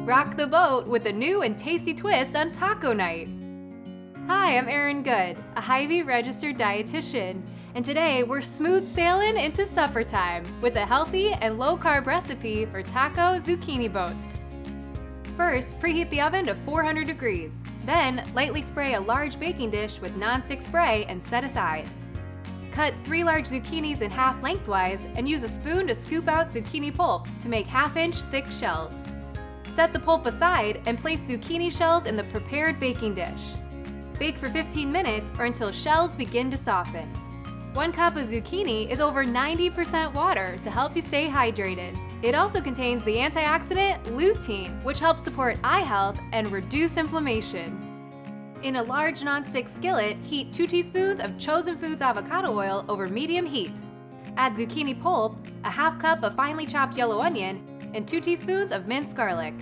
Rock the boat with a new and tasty twist on taco night. Hi, I'm Erin Good, a Hy-Vee registered dietitian, and today we're smooth sailing into supper time with a healthy and low-carb recipe for taco zucchini boats. First, preheat the oven to 400 degrees. Then, lightly spray a large baking dish with nonstick spray and set aside. Cut 3 large zucchinis in half lengthwise and use a spoon to scoop out zucchini pulp to make half-inch thick shells. Set the pulp aside and place zucchini shells in the prepared baking dish. Bake for 15 minutes or until shells begin to soften. 1 cup of zucchini is over 90% water to help you stay hydrated. It also contains the antioxidant lutein, which helps support eye health and reduce inflammation. In a large nonstick skillet, heat 2 teaspoons of Chosen Foods avocado oil over medium heat. Add zucchini pulp, a half cup of finely chopped yellow onion, and 2 teaspoons of minced garlic.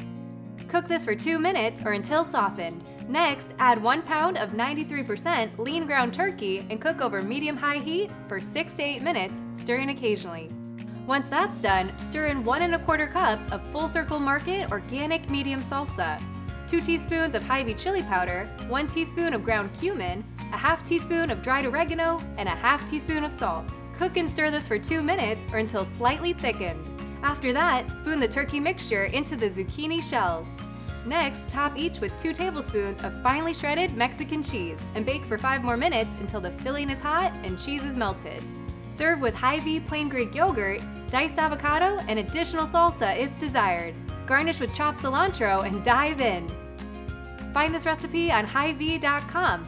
Cook this for 2 minutes or until softened. Next, add 1 pound of 93% lean ground turkey and cook over medium-high heat for 6 to 8 minutes, stirring occasionally. Once that's done, stir in 1 1/4 cups of Full Circle Market organic medium salsa, 2 teaspoons of Hy-Vee chili powder, 1 teaspoon of ground cumin, a half teaspoon of dried oregano, and a half teaspoon of salt. Cook and stir this for 2 minutes or until slightly thickened. After that, spoon the turkey mixture into the zucchini shells. Next, top each with 2 tablespoons of finely shredded Mexican cheese and bake for 5 more minutes until the filling is hot and cheese is melted. Serve with Hy-Vee plain Greek yogurt, diced avocado, and additional salsa if desired. Garnish with chopped cilantro and dive in. Find this recipe on Hy-Vee.com.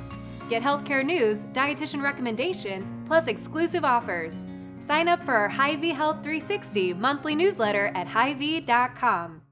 Get healthcare news, dietitian recommendations, plus exclusive offers. Sign up for our Hy-Vee Health 360 monthly newsletter at Hy-Vee.com.